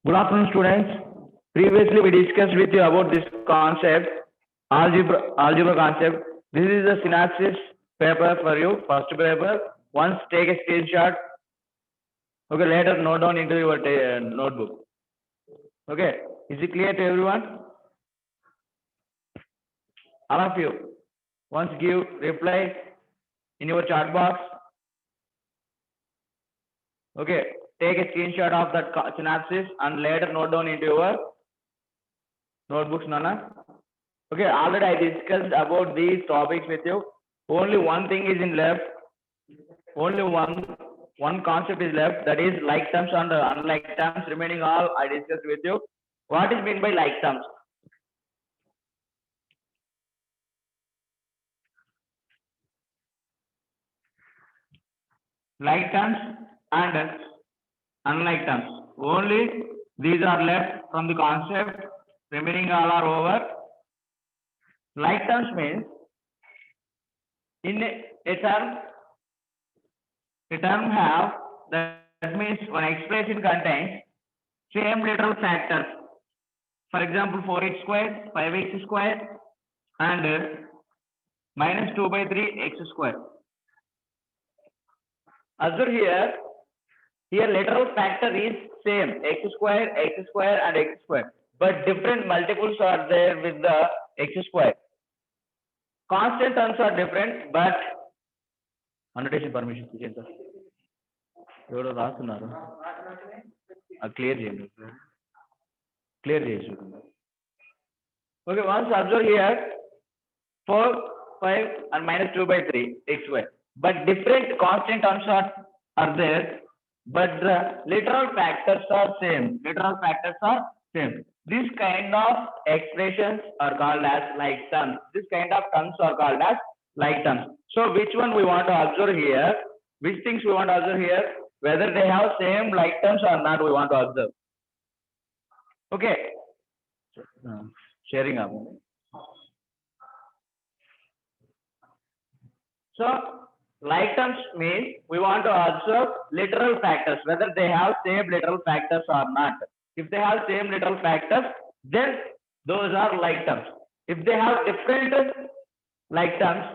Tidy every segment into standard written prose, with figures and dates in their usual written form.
Good afternoon, students. Previously, we discussed with you about this concept, algebra concept. This is the synopsis paper for you, first paper. Once take a screenshot. Okay, later note down into your notebook. Okay, is it clear to everyone? All of you. Once give reply in your chat box. Okay, take a screenshot of that synopsis and later note down into your notebooks, Nana. Okay, already I discussed about these topics with you. Only one thing is in left. Only one concept is left, that is like terms and unlike terms. Remaining all I discussed with you. What is meant by like terms? Like terms and unlike terms. Only these are left from the concept. Remaining all are over. Like terms means in a term have, that means one expression contains same literal factors. For example, 4x squared, 5x squared, and minus 2 by 3 x squared. Observe here literal factor is same, x squared, and x squared. But different multiples are there with the x squared. Constant terms are different, but annotation permission ఎవరో రాస్తున్నారు clear చేయండి Okay, once observe here 4, 5 and minus 2 by 3 xy, but different constant terms are there, but the literal factors are same. This kind of expressions are called as like terms. This kind of terms are called as like terms. So which one we want to observe here? Which things we want to observe here? Whether they have same like terms or not, we want to observe. Okay. Sharing up. So like terms means we want to observe literal factors, whether they have same literal factors or not. If they have same literal factors, then those are like terms. If they have different like terms,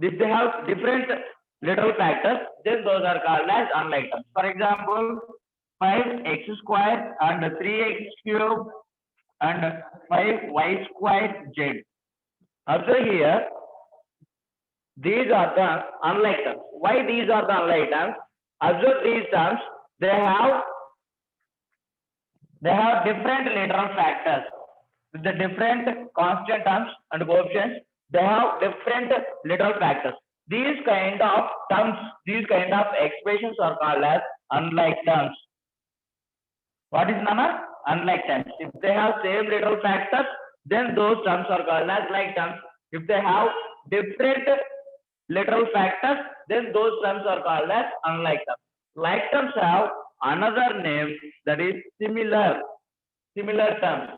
if they have different literal factors, then those are called as unlike terms. For example, 5x squared and 3x cubed and 5y squared z. Observe here, these are the unlike terms. Why these are the unlike terms? Observe these terms, they have different literal factors with the different constant terms and coefficients. They have different literal factors. These kind of terms, these kind of expressions are called as unlike terms. What is Nana? Unlike terms. If they have same literal factors, then those terms are called as like terms. If they have different literal factors, then those terms are called as unlike terms. Like terms have another name, that is similar terms.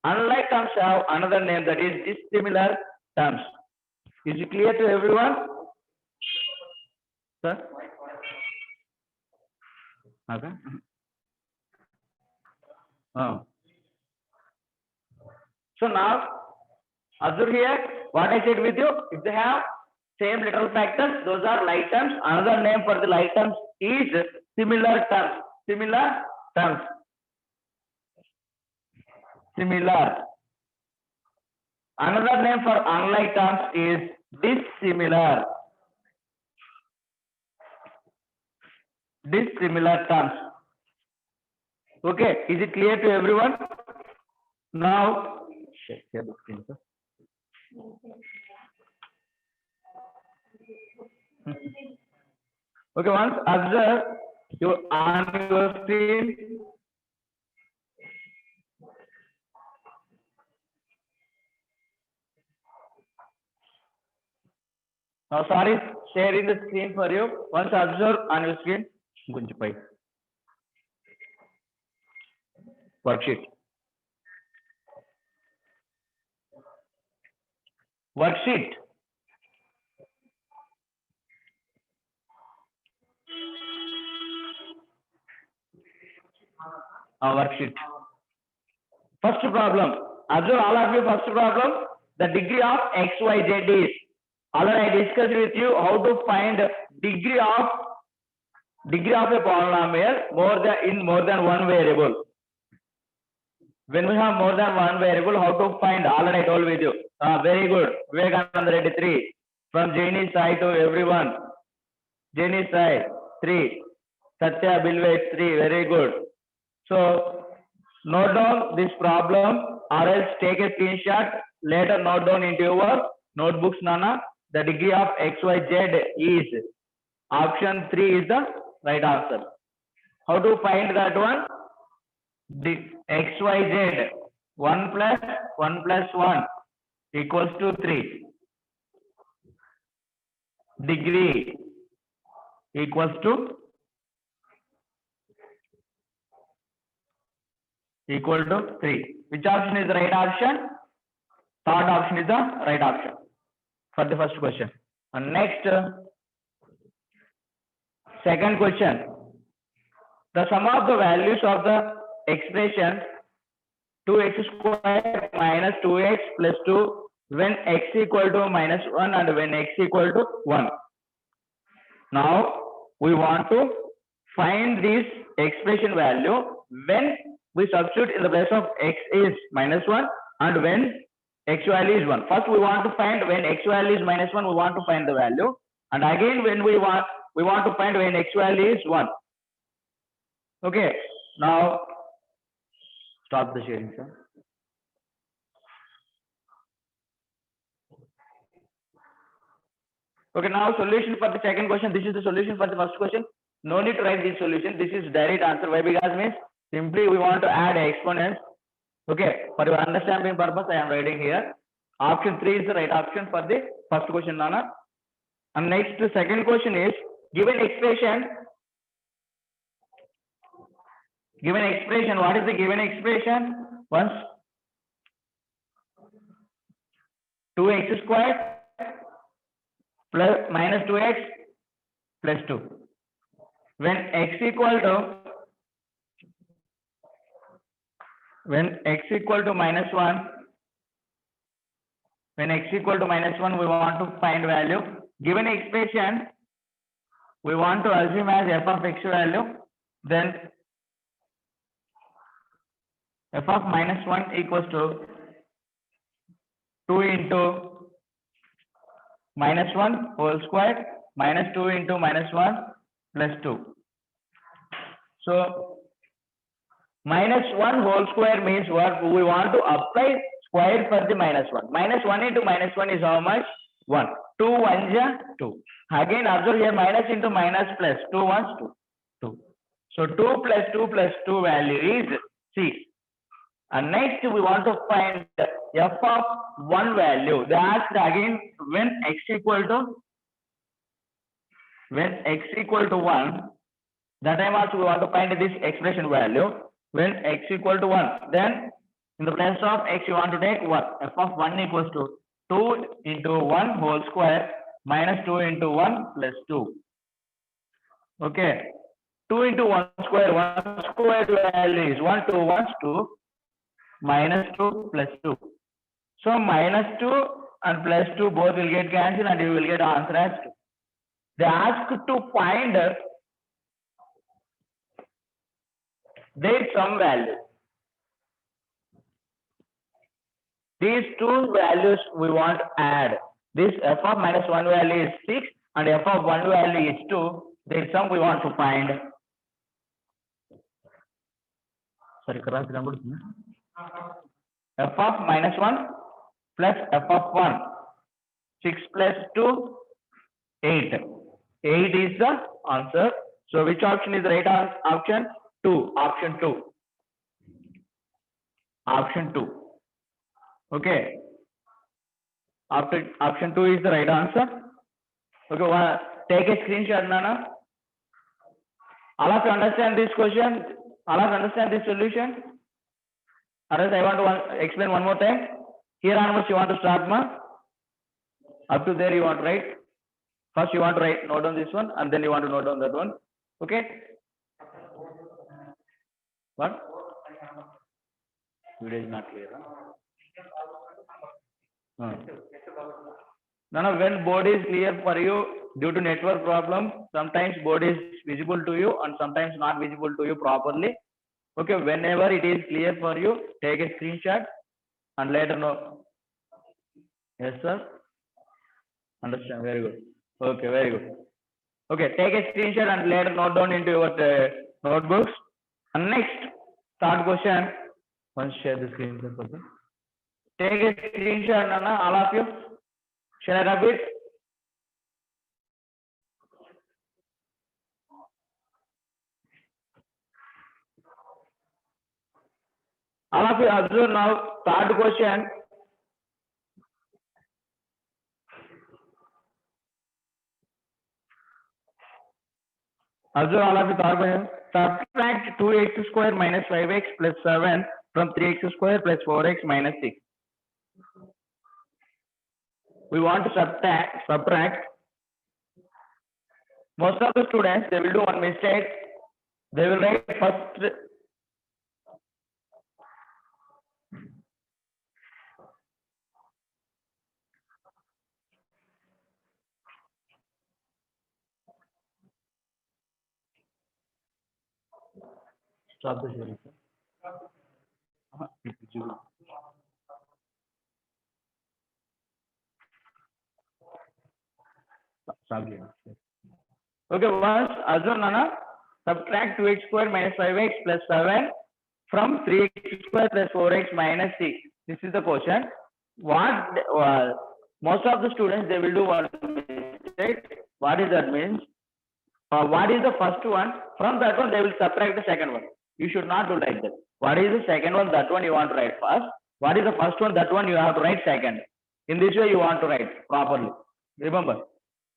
Unlike terms have another name, that is dissimilar terms. Is it clear to everyone? Sir? Okay. So now observe here what I said with you. If they have same literal factors, those are like terms. Another name for the like terms is similar terms. Another name for unlike terms is dissimilar terms. Okay, is it clear to everyone? Now, share the screen, sir. Okay, once observe on your screen. Now, sorry, sharing the screen for you. Once observe on your screen. Worksheet. Worksheet. First problem. Observe all of you. First problem. The degree of x, y, z is. Already I discussed with you how to find degree of a polynomial in more than one variable. When we have more than one variable, how to find? Already I told with you. Very good. Vivekananda Reddy 3. From Jaini Sai to everyone. Jaini Sai 3. Satya Bilwet 3. Very good. So note down this problem or else take a screenshot. Later note down into your notebooks, Nana. The degree of x, y, z is. Option 3 is the right answer. How to find that one? The x, y, z. 1 plus 1 equals to 3. Degree equals to equal to 3. Which option is the right option? Third option is the right option for the first question. And next, second question. The sum of the values of the expression 2x squared minus 2x plus 2 when x equal to minus 1 and when x equal to 1. Now we want to find this expression value when we substitute in the place of x is minus 1 and when x value is 1. First we want to find when x value is minus 1, we want to find the value, and again when we want to find when x value is 1. Okay, now stop the sharing, sir. Okay, now solution for the second question. This is the solution for the first question. No need to write this solution. This is direct answer. Why? Because means simply we want to add exponents. Okay, for your understanding purpose, I am writing here. Option 3 is the right option for the first question, Nana. And next, the second question is given expression. What is the given expression? Once 2x squared plus minus 2x plus 2. When x equal to minus 1, we want to find value. Given expression, we want to assume as f of x value, then f of minus 1 equals to 2 into minus 1 whole squared minus 2 into minus 1 plus 2. So minus 1 whole square means what? We want to apply square for the minus 1. Minus 1 into minus 1 is how much? 1. 2 1s are 2. Again observe here minus into minus plus 2 1s 2. So 2 plus 2 plus 2 value is 6. And next we want to find f of 1 value. They asked again when x equal to 1. That time also we want to find this expression value when x equal to 1. Then in the place of x you want to take 1. F of 1 equals to 2 into 1 whole square minus 2 into 1 plus 2. Okay. 2 into 1 square. 1 square value is 1, 2 1s 2. Minus 2 plus 2. So minus 2 and plus 2 both will get cancelled and you will get answer as 2. They ask to find their sum value. These two values we want to add. This f of minus 1 value is 6 and f of 1 value is 2. Their sum we want to find. Sorry, f of minus 1 plus f of 1. 6 plus 2, 8. 8 is the answer. So which option is the right option? 2. Option 2. Option 2. Okay. Option 2 is the right answer. Okay, take a screenshot, Nana. All of you understand this question? All of you understand this solution? Or else I want to explain one more time. Here onwards you want to start, ma? Up to there you want to write. First you want to write, note down this one, and then you want to note down that one. Okay? What? Video is not clear. Huh? No, when board is clear for you due to network problem, sometimes board is visible to you and sometimes not visible to you properly. Okay, whenever it is clear for you, take a screenshot and later know. Yes, sir. Understand. Very good. Okay, very good. Okay, take a screenshot and later note down into your notebooks. And next, third question. Once share the screen, sir. Take a screenshot, Nana, all of you. Shall I repeat? All of you observe now. Third question. Observe all of you third question. Subtract 2x square minus 5x plus 7 from 3x square plus 4x minus 6. We want to subtract. Most of the students, they will do one mistake. They will write first. Stop the sharing, sir. Okay, once Azur Nana, subtract 2x square minus 5x plus 7 from 3x square plus 4x minus 6. This is the question. What most of the students, they will do one mistake. What is that means? What is the first one? From that one, they will subtract the second one. You should not do like that. What is the second one? That one you want to write first. What is the first one? That one you have to write second. In this way, you want to write properly. Remember.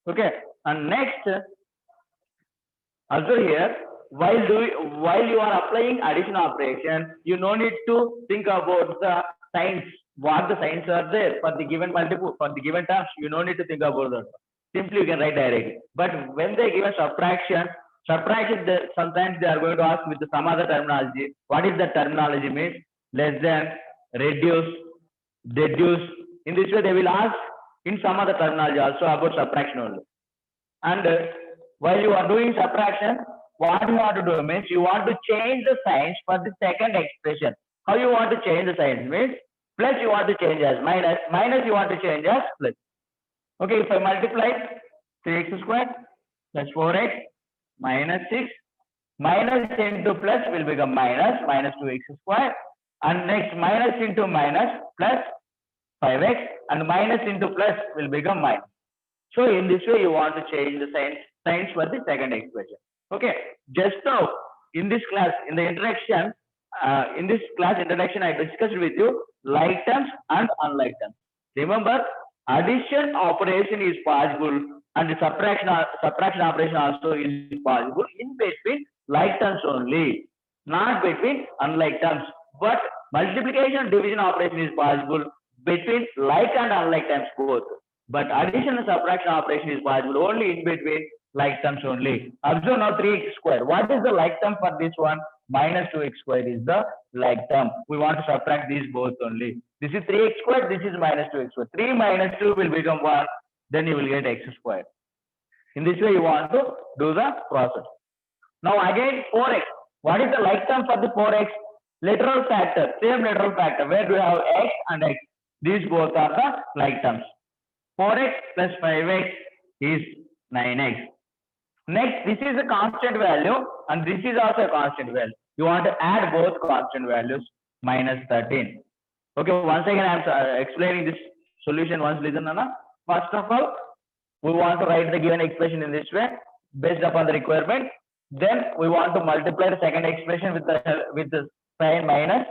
Okay. And next, also here, while you are applying addition operation, you no need to think about the signs. What the signs are there for the given multiple, for the given terms, you no need to think about that. Simply you can write directly. But when they give a subtraction, sometimes they are going to ask with some other terminology. What is the terminology means? Less than, reduce, deduce. In this way, they will ask in some other terminology also about subtraction only. And while you are doing subtraction, what you want to do means you want to change the signs for the second expression. How you want to change the signs means plus you want to change as minus, minus you want to change as plus. Okay, if I multiply 3x squared plus 4x minus 6, minus into plus will become minus, minus 2x squared, and next minus into minus plus 5x, and minus into plus will become minus. So in this way, you want to change the signs for the second expression. Okay, just now in this class, in the introduction, I discussed with you like terms and unlike terms. Remember, addition operation is possible and the subtraction operation also is possible in between like terms only, not between unlike terms. But multiplication and division operation is possible between like and unlike terms both. But addition and subtraction operation is possible only in between like terms only. Observe now 3x squared. What is the like term for this one? Minus 2x squared is the like term. We want to subtract these both only. This is 3x squared, this is minus 2x squared. 3 minus 2 will become 1, then you will get x squared. In this way, you want to do the process. Now again 4x. What is the like term for the 4x? Literal factor, same literal factor. Where do you have x and x? These both are the like terms. 4x plus 5x is 9x. Next, this is a constant value and this is also a constant value. You want to add both constant values, minus 13. Okay, once again I am explaining this solution once. Listen, Nana. First of all, we want to write the given expression in this way based upon the requirement. Then we want to multiply the second expression with the sign minus.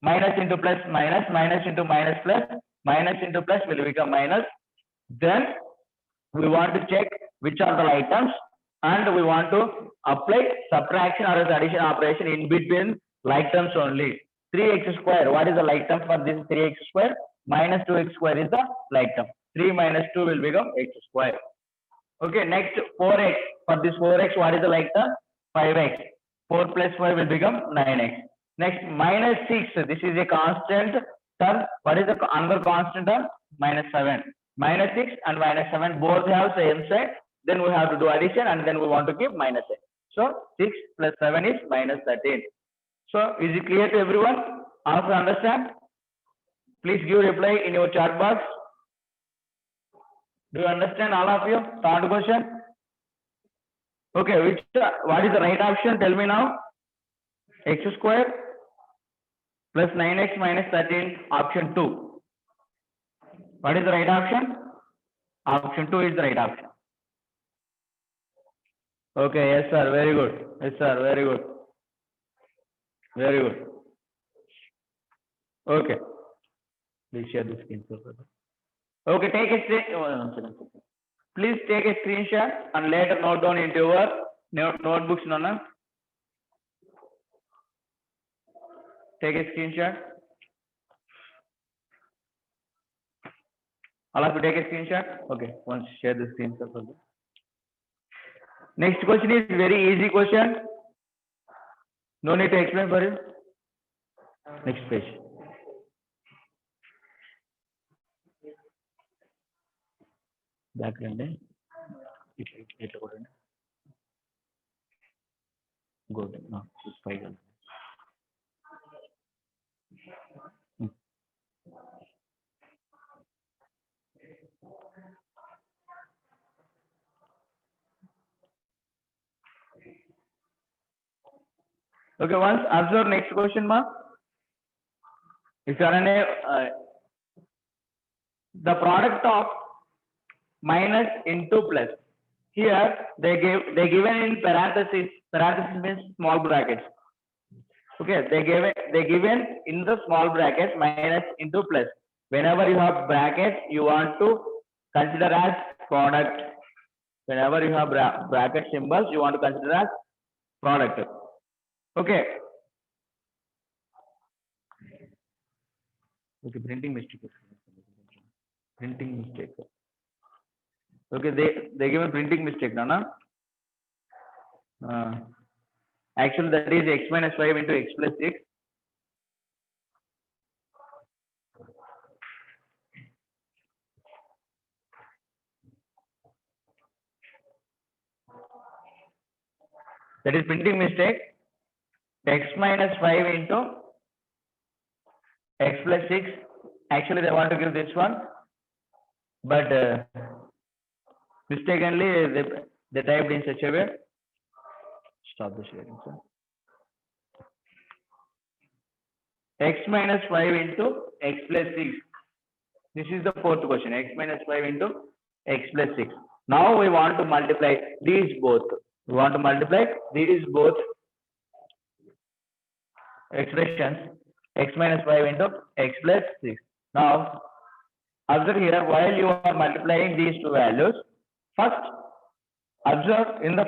Minus into plus minus, minus into minus plus, minus into plus will become minus. Then we want to check which are the like terms and we want to apply subtraction or addition operation in between like terms only. 3x square, what is the like term for this 3x square? Minus 2x square is the like term. 3 minus 2 will become x square. Okay, next 4x. For this 4x, what is the like term? 5x. 4 plus 5 will become 9x. Next, minus 6. This is a constant term. What is the another constant term? Minus 7. Minus 6 and minus 7 both have same side. Then we have to do addition and then we want to keep minus 8. So 6 plus 7 is minus 13. So is it clear to everyone? Also understand? Please give reply in your chat box. Do you understand, all of you? Third question. Okay, what is the right option? Tell me now. X square plus 9x minus 13, option 2. What is the right option? Option 2 is the right option. Okay, yes sir, very good. Yes sir, very good. Very good. Okay. Please share the screen. Okay, take a screen. Please take a screenshot and later note down into your notebooks, Nana. Take a screenshot. All of you take a screenshot. Okay, once share the screen. Next question is very easy question. No need to explain for you. Next page. Background. Good. No, it's fine. Okay, once observe next question, ma. If you are the product of minus into plus. Here they given in parenthesis. Parenthesis means small brackets. Okay, they given in the small brackets minus into plus. Whenever you have brackets, you want to consider as product. Whenever you have bracket symbols, you want to consider as product. Okay. Okay, printing mistake. Printing mistake. Okay, they give a printing mistake, Nana. Actually, that is x minus 5 into x plus 6. That is printing mistake. X minus 5 into x plus 6. Actually, they want to give this one, but mistakenly they typed in such a way. Stop the sharing, sir. X minus 5 into x plus 6. This is the fourth question. X minus 5 into x plus 6. Now we want to multiply these both. We want to multiply these both expressions. X minus 5 into x plus 6. Now observe here, while you are multiplying these two values, first observe in the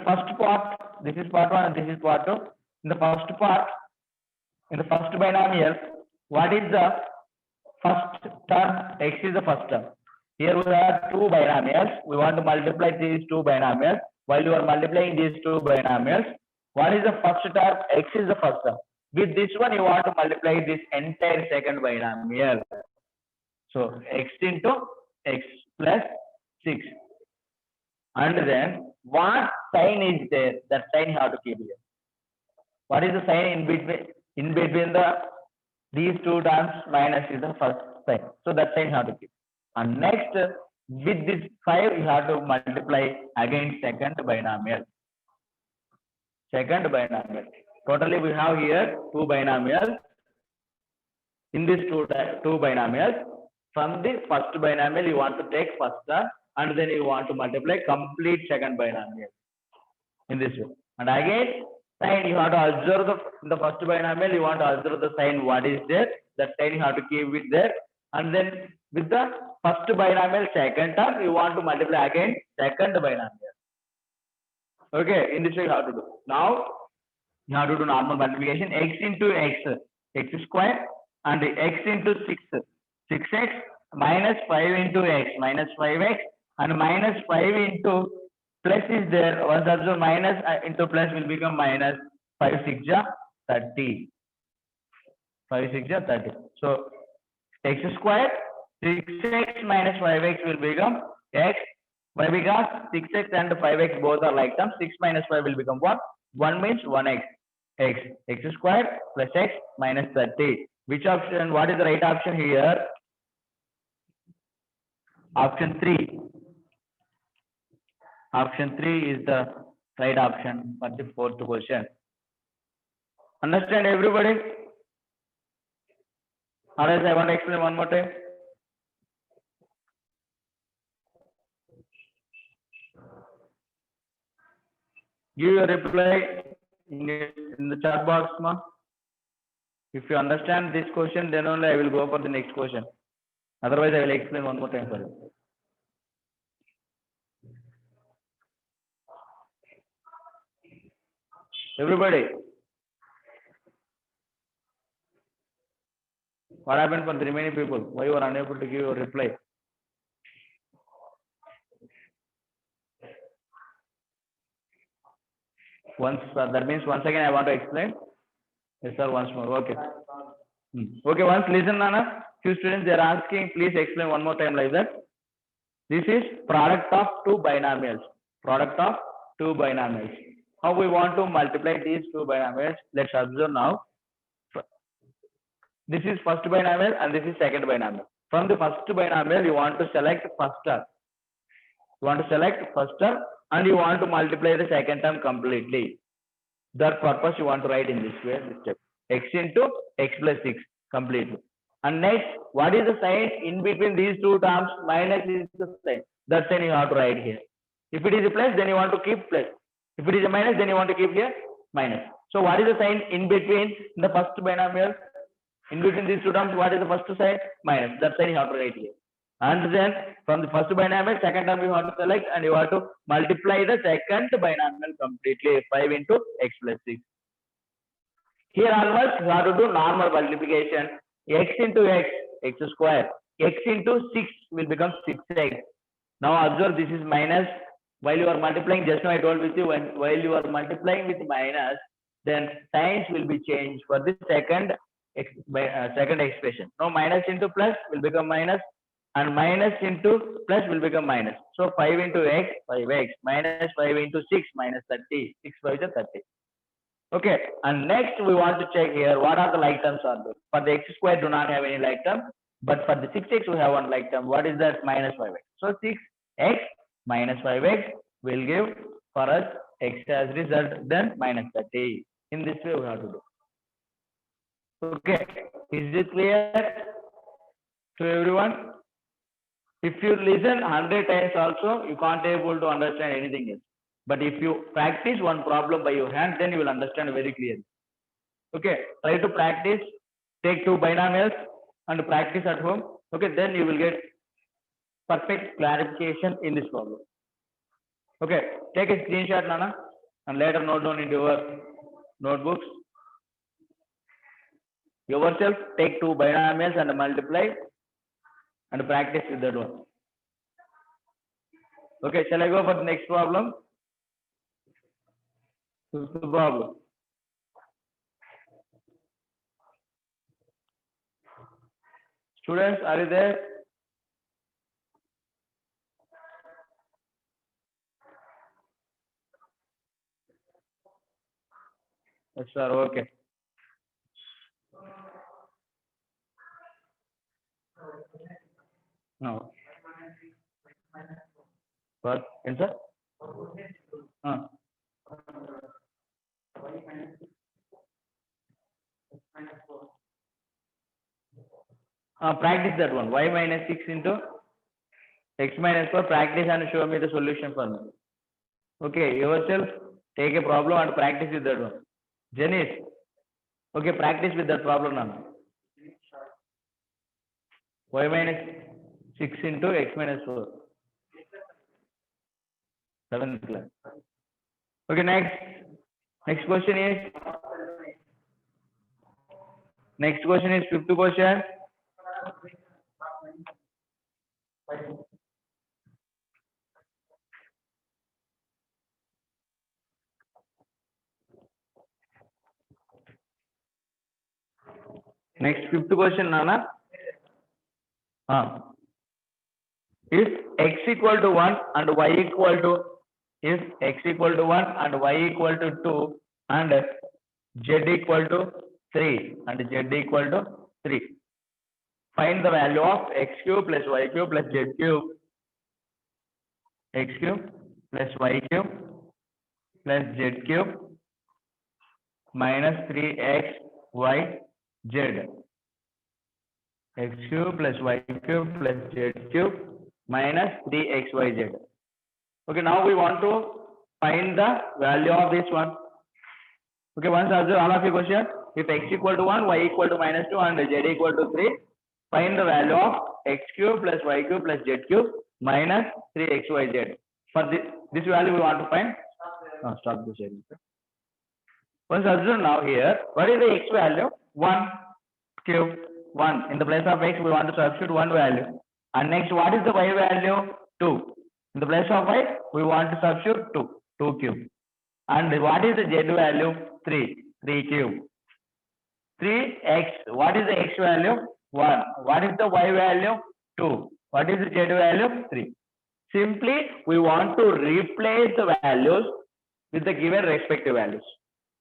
first part, this is part 1 and this is part 2. In the first part, in the first binomial, what is the first term? X is the first term. Here we have two binomials. We want to multiply these two binomials. While you are multiplying these two binomials, what is the first term? X is the first term. With this one, you want to multiply this entire second binomial. So x into x plus 6. And then what sign is there? That sign you have to keep here. What is the sign in between? In between these two terms, minus is the first sign. So that sign you have to keep. And next, with this 5, you have to multiply again second binomial. Second binomial. Totally, we have here two binomials. In these two binomials, from the first binomial, you want to take first term, and then you want to multiply complete second binomial in this way. And again, sign you have to observe the first binomial. You want to observe the sign what is there. That sign you have to keep it there. And then with the first binomial second term, you want to multiply again second binomial. Okay, in this way you have to do. Now you have to do normal multiplication. X into x, x square, and x into 6, 6x, minus 5 into x, minus 5x, and minus 5 into plus is there. Once observe minus into plus will become minus 5 6 ja 30. 5 6 ja 30. So x square 6x minus 5x will become x. Why? Because 6x and 5x both are like terms. 6 minus 5 will become 1. 1 means 1x. X square plus x minus 30. Which option? What is the right option here? Option 3. Option 3 is the right option for the fourth question. Understand everybody? Or else I want to explain one more time. Give your reply in the chat box, ma. If you understand this question, then only I will go for the next question. Otherwise, I will explain one more time for you. Everybody, what happened for the remaining people? Why you are unable to give your reply? Once, that means once again I want to explain. Yes, sir. Once more. Okay. Okay. Once listen, Nana. Few students they are asking. Please explain one more time like that. This is product of two binomials. Product of two binomials. How we want to multiply these two binomials? Let's observe now. This is first binomial and this is second binomial. From the first binomial, you want to select first term. You want to select first term and you want to multiply the second term completely. That purpose you want to write in this way, this step. X into x plus 6 completely. And next, what is the sign in between these two terms? Minus is the sign. That sign you have to write here. If it is a plus, then you want to keep plus. If it is a minus, then you want to keep here minus. So what is the sign in between in the first binomial? In between these two terms, what is the first sign? Minus. That sign you have to write here. And then from the first binomial, second term you have to select and you have to multiply the second binomial completely. 5 into x plus 6. Here onwards, you have to do normal multiplication. X into x, x square. X into 6 will become 6x. Now observe this is minus. While you are multiplying, just now I told with you, while you are multiplying with minus, then signs will be changed for the second expression. Now minus into plus will become minus and minus into plus will become minus. So 5 into x, 5x, minus 5 into 6, minus 30. 6 5 is 30. Okay, and next we want to check here what are the like terms are there. For the x square do not have any like term, but for the 6x we have one like term. What is that? Minus 5x. So 6x minus 5x will give for us x as result, then minus 30. In this way we have to do. Okay, is it clear to everyone? If you listen 100 times also, you can't able to understand anything else. But if you practice one problem by your hand, then you will understand very clearly. Okay, try to practice. Take two binomials and practice at home. Okay, then you will get perfect clarification in this problem. Okay, take a screenshot, Nana, and later note down in your notebooks. Yourself take two binomials and multiply and practice with that one. Okay, shall I go for the next problem? Fifth problem. Students, are you there? Yes, sir. Okay. No. What? Answer? Practice that one. Y minus 6 into x minus 4. Practice and show me the solution for me. Okay, yourself take a problem and practice with that one. Janice, okay, practice with that problem now. Y minus 6 into x minus 4. 7th class. Okay, next question is. Next question is 5th question. Next, fifth question, Nana. If x equal to 1 and y equal to, if x equal to 1 and y equal to 2 and z equal to 3 and z equal to 3. Find the value of x cube plus y cube plus z cube. X cube plus y cube plus z cube minus 3xy z. X cube plus y cube plus z cube minus 3xyz. Okay, now we want to find the value of this one. Okay, once answer all of your question. If x equal to 1, y equal to minus 2 and z equal to 3, find the value of x cube plus y cube plus z cube minus 3xyz. For this value we want to find. Stop this area. Once observe now here, what is the x value? 1 cube 1. In the place of x we want to substitute 1 value. And next, what is the y value? 2. In the place of y we want to substitute 2 cube. And what is the z value? 3 cube. 3x. What is the x value? 1. What is the y value? 2. What is the z value? 3. Simply we want to replace the values with the given respective values.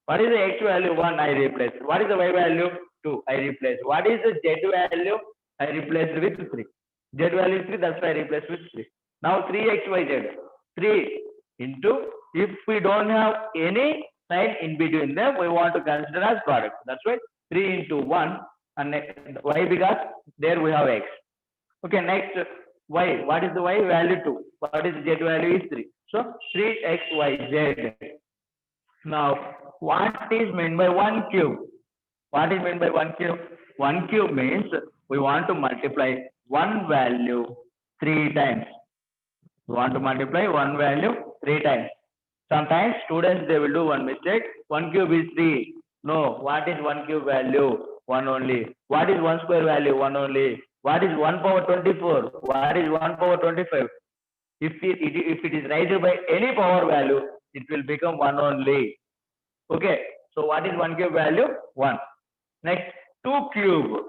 What is the x value? 1, I replace. What is the y value? 2, I replace. What is the z value? I replace with 3. Z value is 3, that's why I replace with 3. Now 3xyz. 3 into, if we don't have any sign in between them, we want to consider as product. That's why 3 into 1 and y, because there we have x. Okay, next y. What is the y value? 2. What is the z value? Is 3. So 3xyz. Now, what is meant by 1 cube? What is meant by 1 cube? 1 cube means we want to multiply one value 3 times. We want to multiply one value 3 times. Sometimes students, they will do one mistake. 1 cube is 3. No, what is 1 cube value? 1 only. What is 1 square value? 1 only. What is 1 power 24? What is 1 power 25? If it is raised by any power value, it will become 1 only. Okay. So what is 1 cube value? 1. Next, 2 cube.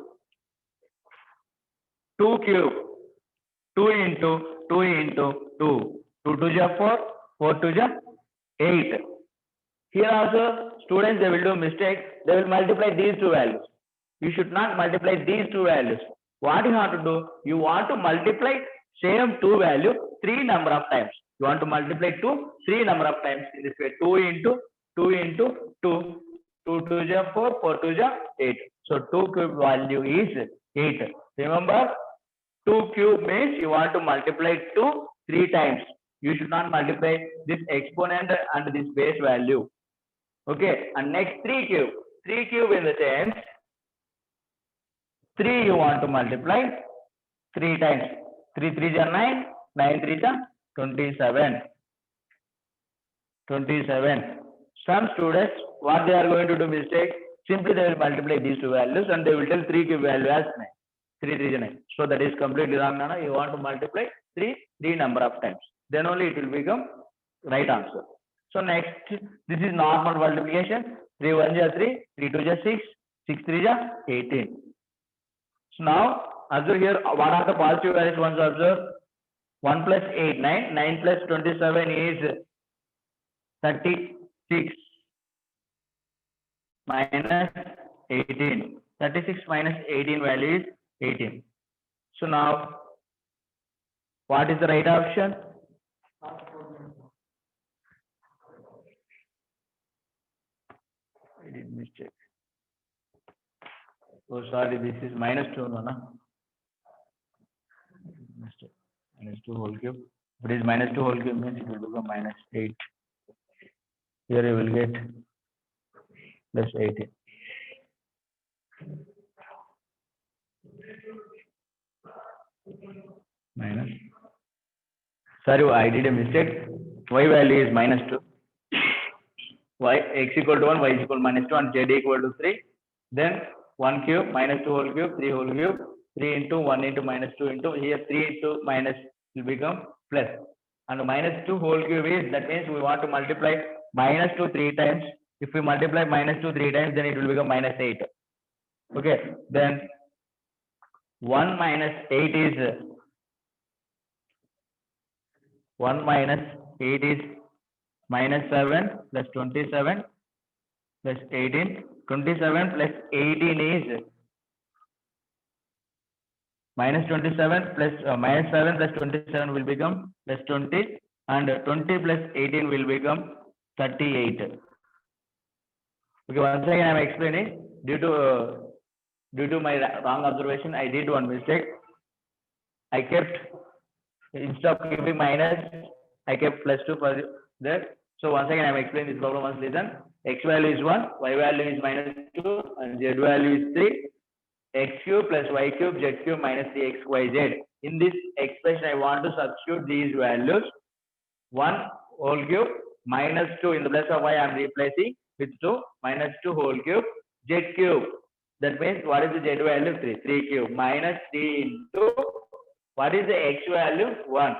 2 cube. 2 into 2. 2 to the 4. 4 to the 8. Here also, students, they will do mistake. They will multiply these two values. You should not multiply these two values. What you have to do? You want to multiply same two value 3 number of times. You want to multiply 3 number of times in this way. 2 into 2. 2 to the 4. 4 to the 8. So 2 cube value is 8. Remember, 2 cube means you want to multiply 2 3 times. You should not multiply this exponent and this base value. Okay. And next 3 cube. 3 cube in the sense 3 you want to multiply 3 times. 3 3 is 9. 9 3 is 27. 27. Some students, what they are going to do mistake, simply they will multiply these two values and they will tell 3 cube value as 9. 3 3 is 9. So that is completely wrong, Nana. You want to multiply 3 number of times. Then only it will become right answer. So next, this is normal multiplication. 3 1 is 3, 3 2 is 6, 6 3 is 18. So now, observe here, what are the positive values once observe? 1 plus 8, 9. 9 plus 27 is 36 minus 18. 36 minus 18 value is 18. So now, what is the right option? I did mistake. Oh, sorry, this is minus 2, no? Mistake. Minus 2 whole cube. If it is minus 2 whole cube means it will become minus 8. Here you will get plus 18. Minus. Sorry, I did a mistake. Y value is minus 2. Y x equal to 1, y is equal to minus 2, and z equal to 3. Then 1 cube, minus 2 whole cube, 3 whole cube, 3 into 1 into minus 2 into, here 3 into minus will become plus. And minus 2 whole cube is, that means we want to multiply minus 2 3 times. If we multiply minus 2 3 times, then it will become minus 8. Okay, then 1 minus 8 is 1 minus 8 is minus 7 plus 27 plus 18. 27 plus 18 is minus 27 plus minus 7 plus 27 will become plus 20, and 20 plus 18 will become 38. Okay, once again I am explaining. Due to my wrong observation, I did one mistake. I kept, instead of keeping minus, I kept plus 2 for that. So once again I am explaining this problem. Once listen. X value is 1, y value is minus 2, and z value is 3. X cube plus y cube z cube minus 3xyz. In this expression, I want to substitute these values. 1 whole cube minus 2 in the place of y I am replacing with 2 minus 2 whole cube z cube. That means what is the z value? 3. 3 cube minus 3 into what is the x value? 1.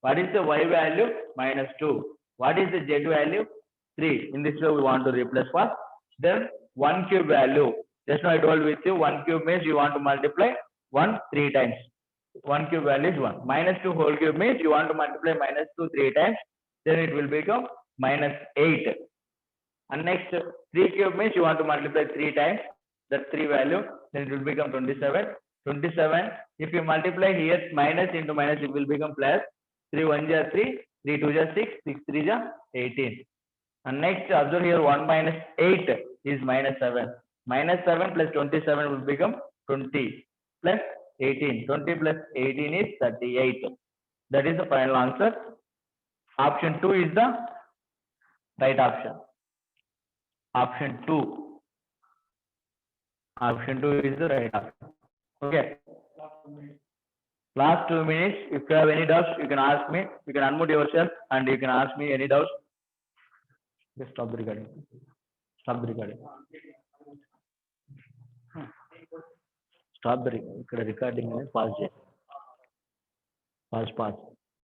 What is the y value? Minus 2. What is the z value? 3. In this way we want to replace what? Then 1 cube value. Just now I told with you 1 cube means you want to multiply 1 3 times. 1 cube value is 1. Minus 2 whole cube means you want to multiply minus 2 3 times. Then it will become minus 8. And next 3 cube means you want to multiply 3 times. That 3 value. Then it will become 27. 27. If you multiply here minus into minus, it will become plus. 3 1 is 3. 3 2 is 6. 6 3 is 18. And next observe here 1 minus 8 is minus 7. Minus 7 plus 27 will become 20 plus 18. 20 plus 18 is 38. That is the final answer. Option 2 is the right option. Option 2. Option 2 is the right option. Okay. Last 2 minutes. If you have any doubts, you can ask me. You can unmute yourself and you can ask me any doubts. Just stop the recording. Stop the recording. Stop the recording. Pause. Pause.